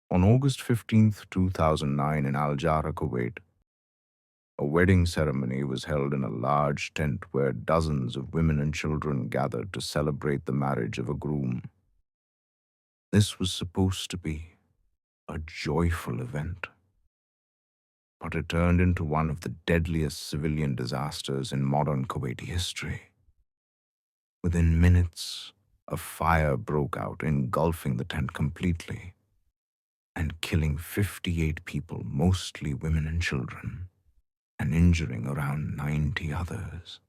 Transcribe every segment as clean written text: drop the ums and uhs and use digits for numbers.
On August 15th, 2009, in Al Jara, Kuwait, a wedding ceremony was held in a large tent where dozens of women and children gathered to celebrate the marriage of a groom. This was supposed to be a joyful event, but it turned into one of the deadliest civilian disasters in modern Kuwaiti history. Within minutes, a fire broke out, engulfing the tent completely and killing 58 people, mostly women and children, and injuring around 90 others.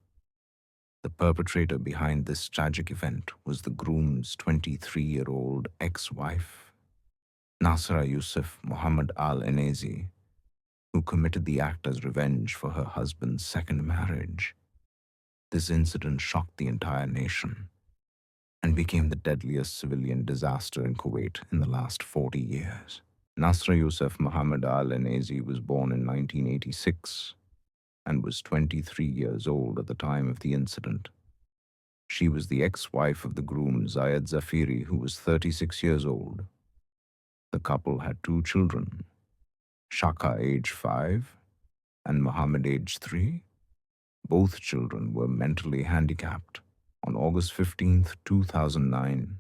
The perpetrator behind this tragic event was the groom's 23-year-old ex-wife, Nasra Yusuf Muhammad al-Enezi, who committed the act as revenge for her husband's second marriage. This incident shocked the entire nation and became the deadliest civilian disaster in Kuwait in the last 40 years. Nasra Yusuf Muhammad al-Enezi was born in 1986 and was 23 years old at the time of the incident. She was the ex-wife of the groom Zayed Zafiri, who was 36 years old. The couple had two children, Shaka, age 5, and Muhammad, age 3. Both children were mentally handicapped. On August 15th, 2009,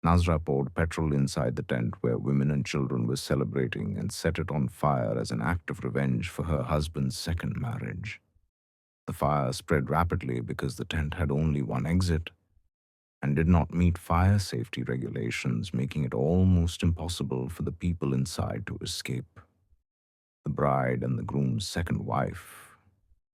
Nazra poured petrol inside the tent where women and children were celebrating and set it on fire as an act of revenge for her husband's second marriage. The fire spread rapidly because the tent had only one exit and did not meet fire safety regulations, making it almost impossible for the people inside to escape. The bride and the groom's second wife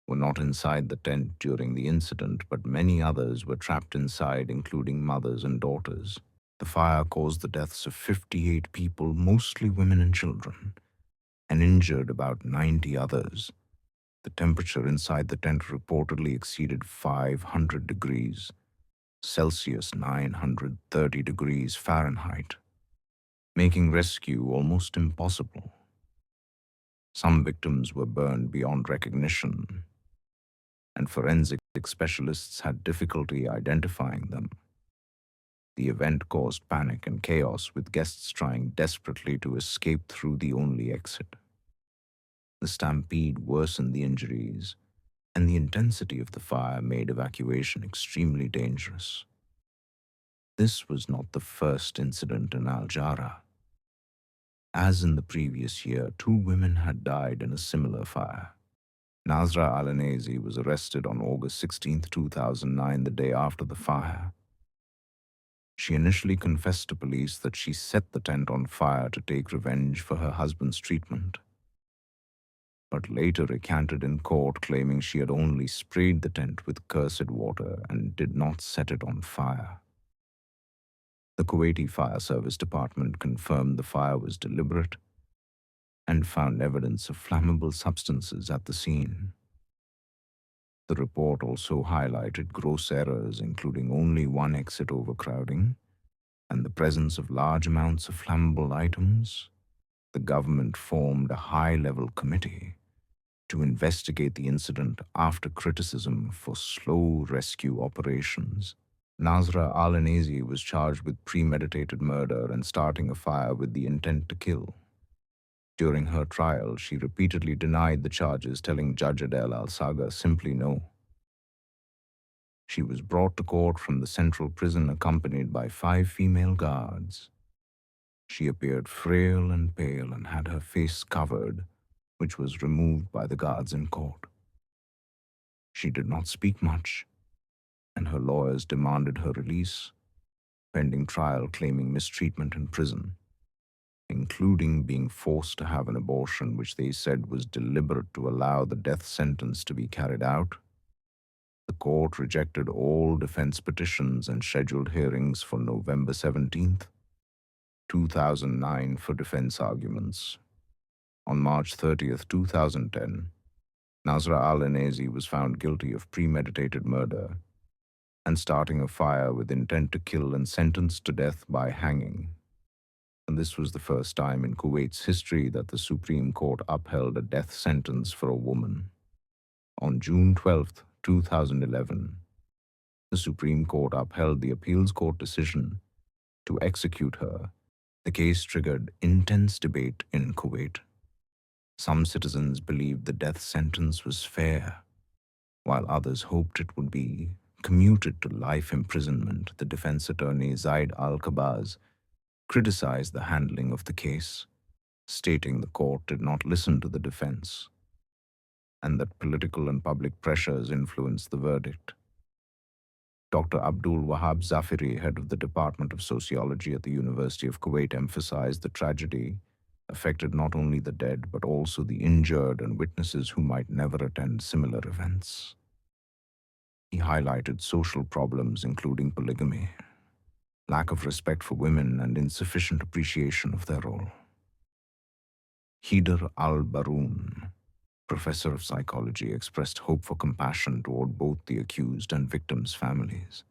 were not inside the tent during the incident, but many others were trapped inside, including mothers and daughters. The fire caused the deaths of 58 people, mostly women and children, and injured about 90 others. The temperature inside the tent reportedly exceeded 500 degrees Celsius, 930 degrees Fahrenheit, making rescue almost impossible. Some victims were burned beyond recognition, and forensic specialists had difficulty identifying them. The event caused panic and chaos, with guests trying desperately to escape through the only exit. The stampede worsened the injuries, and the intensity of the fire made evacuation extremely dangerous. This was not the first incident in Al Jara. As in the previous year, two women had died in a similar fire. Nazra al-Enezi was arrested on August 16th, 2009, the day after the fire. She initially confessed to police that she set the tent on fire to take revenge for her husband's treatment, but later recanted in court, claiming she had only sprayed the tent with cursed water and did not set it on fire. The Kuwaiti Fire Service Department confirmed the fire was deliberate and found evidence of flammable substances at the scene. The report also highlighted gross errors, including only one exit overcrowding and the presence of large amounts of flammable items. The government formed a high-level committee to investigate the incident after criticism for slow rescue operations. Nazra al-Enezi was charged with premeditated murder and starting a fire with the intent to kill. During her trial, she repeatedly denied the charges, telling Judge Adel al-Saga simply no. She was brought to court from the central prison accompanied by 5 female guards. She appeared frail and pale and had her face covered, which was removed by the guards in court. She did not speak much, and her lawyers demanded her release, pending trial, claiming mistreatment in prison, including being forced to have an abortion, which they said was deliberate to allow the death sentence to be carried out. The court rejected all defense petitions and scheduled hearings for November 17th, 2009 for defense arguments. On March 30th, 2010, Nazra al-Enezi was found guilty of premeditated murder and starting a fire with intent to kill and sentenced to death by hanging. And this was the first time in Kuwait's history that the Supreme Court upheld a death sentence for a woman. On June 12th, 2011, the Supreme Court upheld the appeals court decision to execute her The case triggered intense debate in Kuwait. Some citizens believed the death sentence was fair, while others hoped it would be commuted to life imprisonment. The defense attorney Zaid al-Kabaz criticized the handling of the case, stating the court did not listen to the defense and that political and public pressures influenced the verdict. Dr. Abdul Wahab Zafiri, head of the Department of Sociology at the University of Kuwait, emphasized the tragedy affected not only the dead but also the injured and witnesses who might never attend similar events. He highlighted social problems including polygamy, lack of respect for women, and insufficient appreciation of their role. Hider al-Baroun, professor of psychology, expressed hope for compassion toward both the accused and victims' families.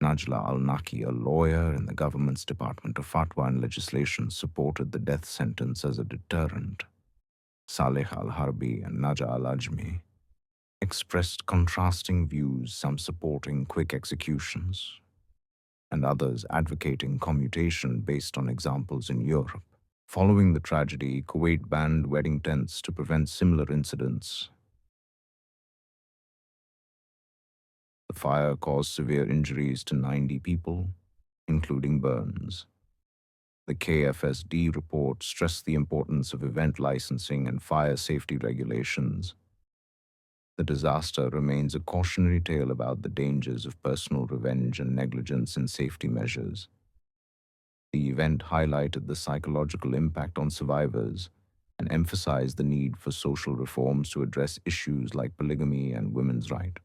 Najla al-Naki, a lawyer in the government's Department of Fatwa and Legislation, supported the death sentence as a deterrent. Saleh al-Harbi and Naja al-Ajmi expressed contrasting views, some supporting quick executions, and others advocating commutation based on examples in Europe. Following the tragedy, Kuwait banned wedding tents to prevent similar incidents. The fire caused severe injuries to 90 people, including burns. The KFSD report stressed the importance of event licensing and fire safety regulations. The disaster remains a cautionary tale about the dangers of personal revenge and negligence in safety measures. The event highlighted the psychological impact on survivors and emphasized the need for social reforms to address issues like polygamy and women's rights.